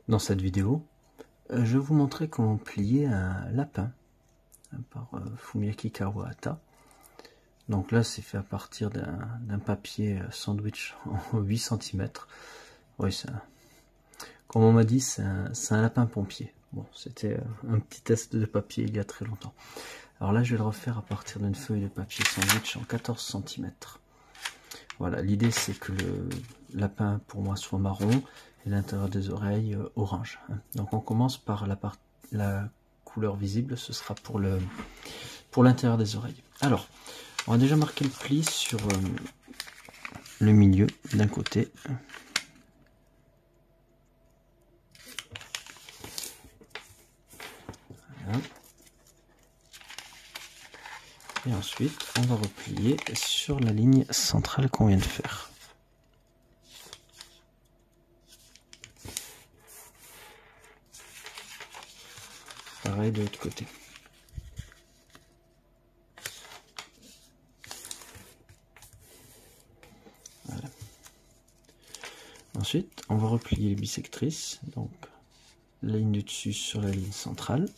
Dans cette vidéo, je vais vous montrer comment plier un lapin par Fumiaki Kawahata. Donc là, c'est fait à partir d'un papier sandwich en 8 cm. Oui, comme on m'a dit, c'est un lapin pompier. Bon, c'était un petit test de papier il y a très longtemps. Alors là, je vais le refaire à partir d'une feuille de papier sandwich en 14 cm. Voilà, l'idée c'est que le lapin pour moi soit marron et l'intérieur des oreilles orange. Donc on commence par la couleur visible, ce sera pour l'intérieur des oreilles. Alors, on va déjà marquer le pli sur le milieu d'un côté. Voilà. Et ensuite, on va replier sur la ligne centrale qu'on vient de faire. Pareil de l'autre côté. Voilà. Ensuite, on va replier les bissectrices, donc la ligne du dessus sur la ligne centrale.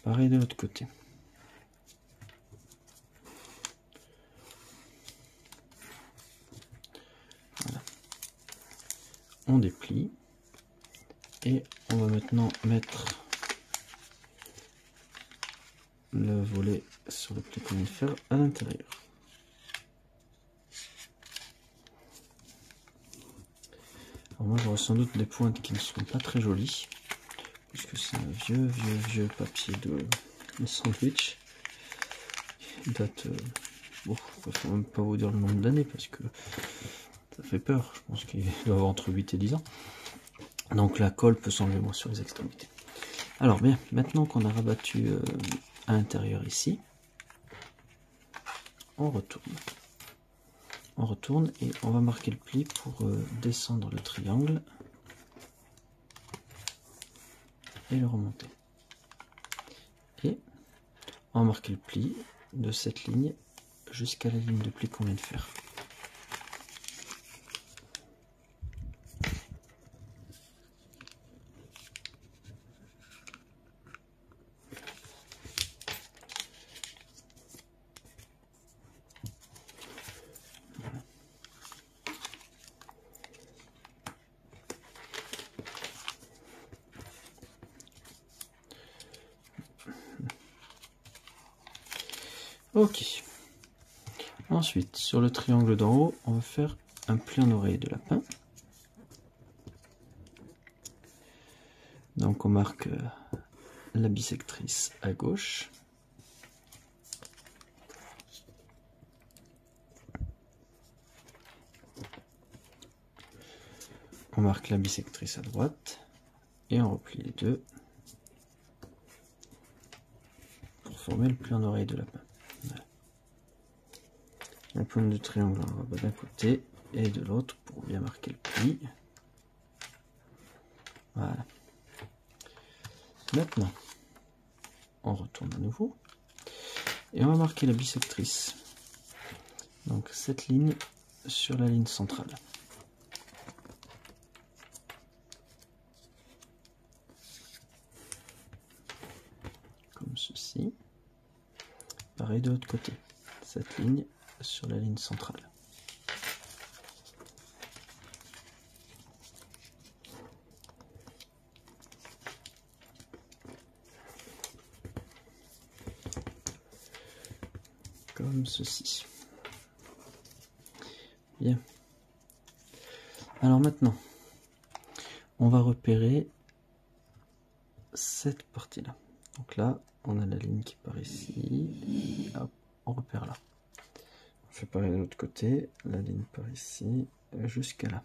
Pareil de l'autre côté. Voilà. On déplie et on va maintenant mettre le volet sur le pli qu'on vient de faire à l'intérieur. Alors moi j'aurai sans doute des pointes qui ne seront pas très jolies puisque c'est un vieux papier de sandwich. Il date, bon, je ne peux même pas vous dire le nombre d'années parce que ça fait peur. Je pense qu'il doit avoir entre 8 et 10 ans. Donc la colle peut s'enlever moins sur les extrémités. Alors bien, maintenant qu'on a rabattu à l'intérieur ici, on retourne. On retourne et on va marquer le pli pour descendre le triangle et le remonter. Et on va marquer le pli de cette ligne jusqu'à la ligne de pli qu'on vient de faire. Ok. Ensuite, sur le triangle d'en haut, on va faire un pli en oreille de lapin. Donc on marque la bissectrice à gauche. On marque la bissectrice à droite. Et on replie les deux pour former le pli en oreille de lapin. Voilà. La pointe du triangle on rabat d'un côté et de l'autre pour bien marquer le pli. Voilà. Maintenant, on retourne à nouveau et on va marquer la bissectrice. Donc cette ligne sur la ligne centrale. Comme ceci. Pareil de l'autre côté. Cette ligne sur la ligne centrale. Comme ceci. Bien. Alors maintenant, on va repérer cette partie-là. Donc là, on a la ligne qui part ici. Hop, on repère là. On fait pareil de l'autre côté. La ligne part ici jusqu'à là.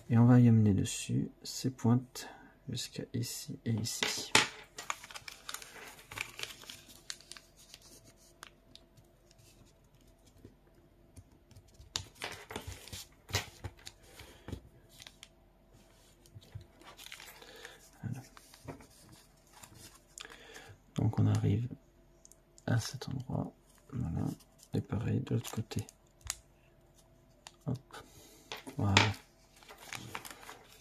Et on va y amener dessus ces pointes jusqu'à ici et ici. Donc on arrive à cet endroit. Voilà. Et pareil de l'autre côté. Hop. Voilà.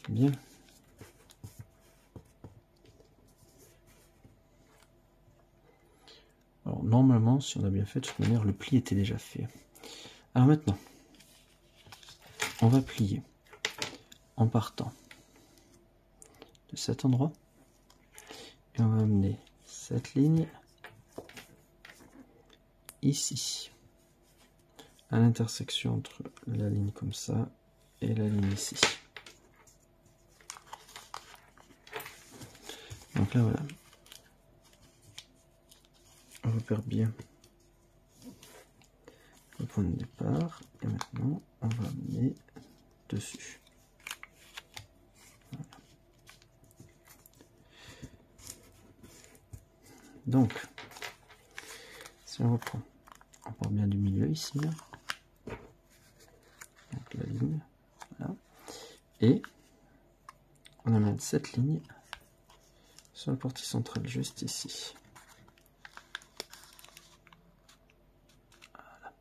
Bien. Alors normalement, si on a bien fait, de toute manière, le pli était déjà fait. Alors maintenant, on va plier en partant de cet endroit. Et on va amener cette ligne ici, à l'intersection entre la ligne comme ça et la ligne ici. Donc là voilà, on repère bien le point de départ et maintenant on va amener dessus. Voilà. Donc si on reprend, on part bien du milieu ici, là. Donc la ligne, voilà. Et on amène cette ligne sur la partie centrale juste ici. Voilà.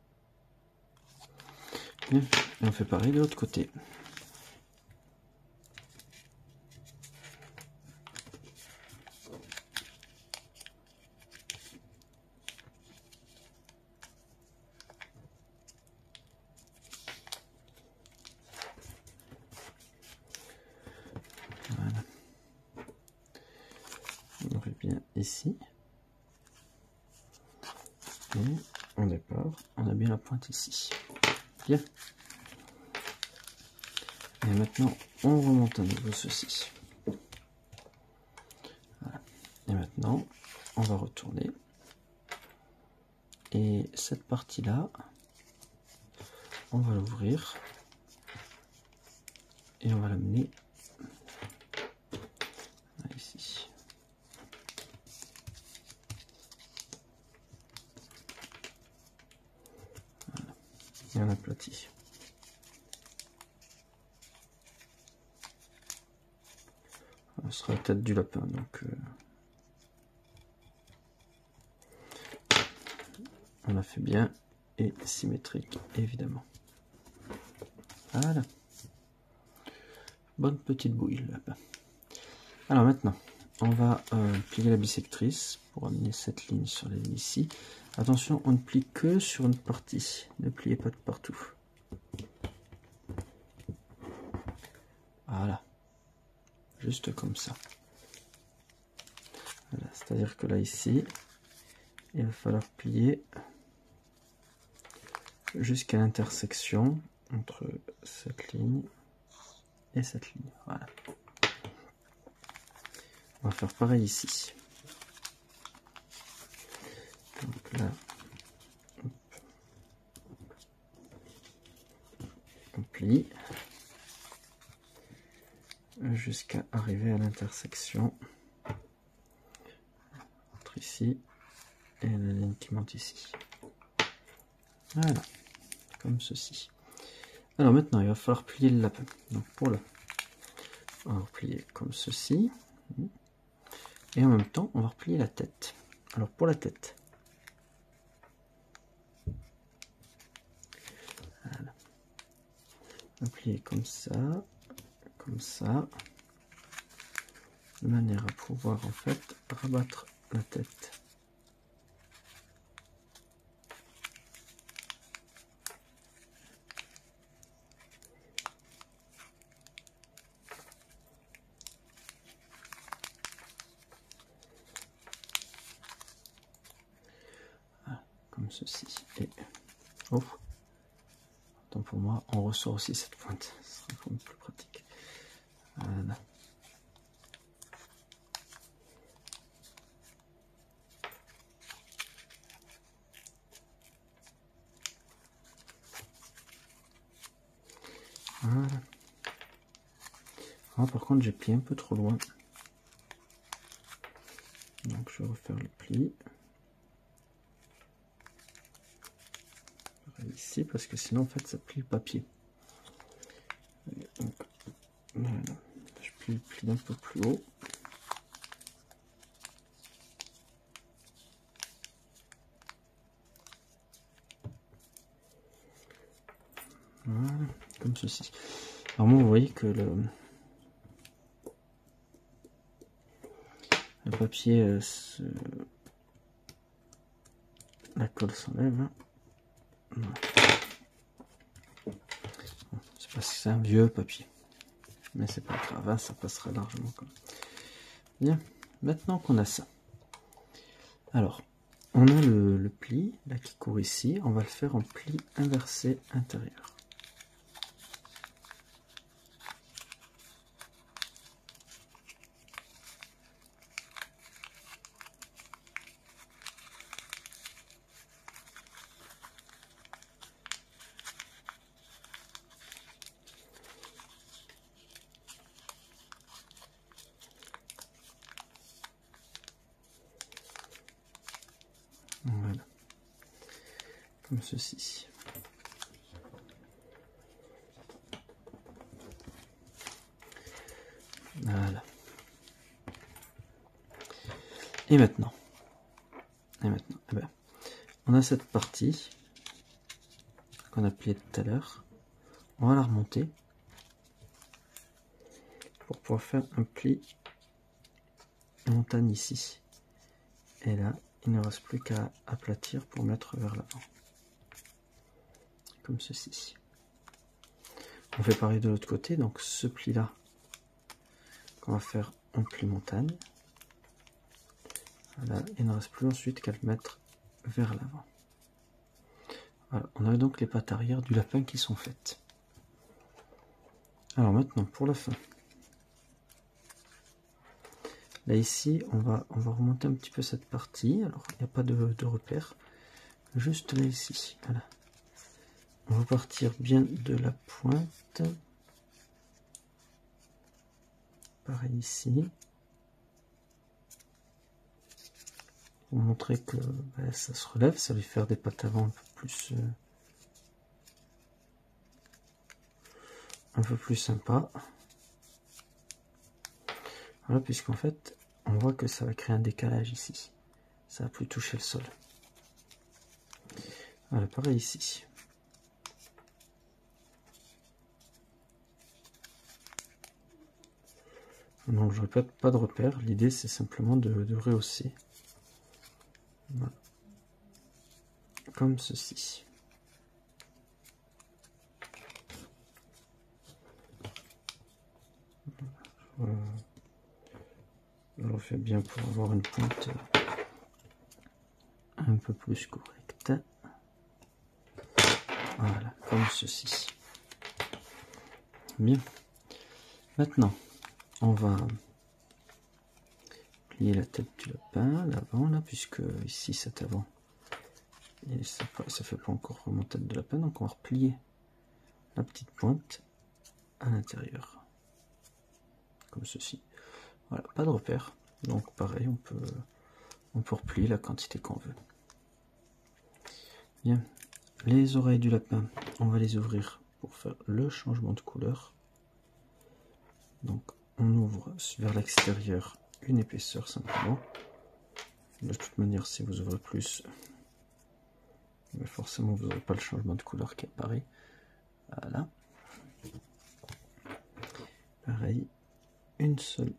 Et on fait pareil de l'autre côté. Voilà. On fait bien ici. Et au départ, on a bien la pointe ici. Bien. Et maintenant, on remonte à nouveau ceci. Voilà. Et maintenant, on va retourner. Et cette partie-là, on va l'ouvrir. Et on va l'amener ici. Voilà. Et on aplatit. Ce sera la tête du lapin, donc on a fait bien et symétrique évidemment. Voilà, bonne petite bouille le lapin. Alors maintenant on va plier la bisectrice pour amener cette ligne sur la ligne ici. Attention, on ne plie que sur une partie, ne pliez pas de partout. Voilà, juste comme ça. Voilà, c'est-à-dire que là ici, il va falloir plier jusqu'à l'intersection entre cette ligne et cette ligne. Voilà. On va faire pareil ici. Donc là, hop, on plie jusqu'à arriver à l'intersection entre ici et la ligne qui monte ici. Voilà, comme ceci. Alors maintenant, il va falloir plier le lapin. Donc pour le, on va replier comme ceci. Et en même temps, on va replier la tête. Alors pour la tête, voilà. On va plier comme ça, de manière à pouvoir en fait rabattre la tête. Voilà, comme ceci. Et oh, tant pour moi, on ressort aussi cette pointe. Ce sera quand même plus pratique. Voilà. Voilà. Ah, par contre, j'ai plié un peu trop loin. Donc, je vais refaire le pli. Ici, parce que sinon, en fait, ça plie le papier. Donc, voilà. Je plie le pli d'un peu plus haut. comme ceci. Alors moi, vous voyez que le papier, la colle s'enlève. Hein. C'est parce que c'est un vieux papier. Mais c'est pas grave, hein, ça passera largement comme. Bien, maintenant qu'on a ça. Alors, on a le pli là qui court ici, on va le faire en pli inversé intérieur. Voilà, comme ceci. Voilà. Et maintenant, eh ben, on a cette partie qu'on a pliée tout à l'heure. On va la remonter pour pouvoir faire un pli montagne ici. Et là, il ne reste plus qu'à aplatir pour mettre vers l'avant. Comme ceci. On fait pareil de l'autre côté, donc ce pli-là qu'on va faire en pli montagne. Voilà, il ne reste plus ensuite qu'à le mettre vers l'avant. Voilà, on a donc les pattes arrière du lapin qui sont faites. Alors maintenant, pour la fin. Là ici, on va remonter un petit peu cette partie. Alors, il n'y a pas de repère. Juste là ici, voilà. On va partir bien de la pointe. Pareil ici. Pour montrer que ça se relève, ça va lui faire des pattes avant un peu plus sympa. Voilà, puisqu'en fait, on voit que ça va créer un décalage ici. Ça va plus toucher le sol. Voilà, pareil ici. Donc je répète, pas de repère. L'idée c'est simplement de rehausser. Voilà. Comme ceci. Je le refais bien pour avoir une pointe un peu plus correcte. Voilà, comme ceci. Bien. Maintenant, on va plier la tête du lapin, l'avant là, puisque ici cet avant, et ça fait pas encore mon tête de lapin, donc on va replier la petite pointe à l'intérieur, comme ceci. Voilà, pas de repère, donc pareil, on peut replier la quantité qu'on veut. Bien, les oreilles du lapin, on va les ouvrir pour faire le changement de couleur. Donc on ouvre vers l'extérieur une épaisseur simplement. De toute manière, si vous ouvrez plus, forcément vous n'aurez pas le changement de couleur qui apparaît. Voilà. Pareil, une seule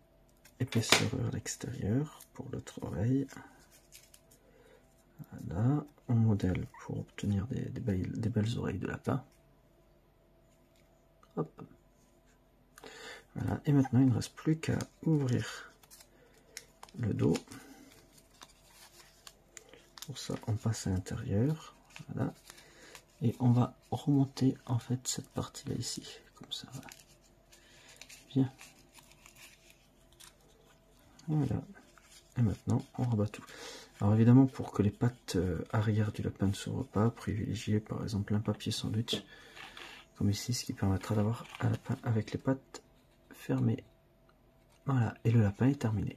épaisseur vers l'extérieur pour l'autre oreille. Voilà, on modèle pour obtenir des belles oreilles de lapin. Hop. Voilà, et maintenant il ne reste plus qu'à ouvrir le dos. Pour ça, on passe à l'intérieur. Voilà. Et on va remonter en fait cette partie là ici, comme ça. Voilà. Bien. Voilà. Et maintenant, on rabat tout. Alors évidemment, pour que les pattes arrière du lapin ne s'ouvrent pas, privilégiez par exemple un papier sandwich, comme ici, ce qui permettra d'avoir un lapin avec les pattes fermées. Voilà, et le lapin est terminé.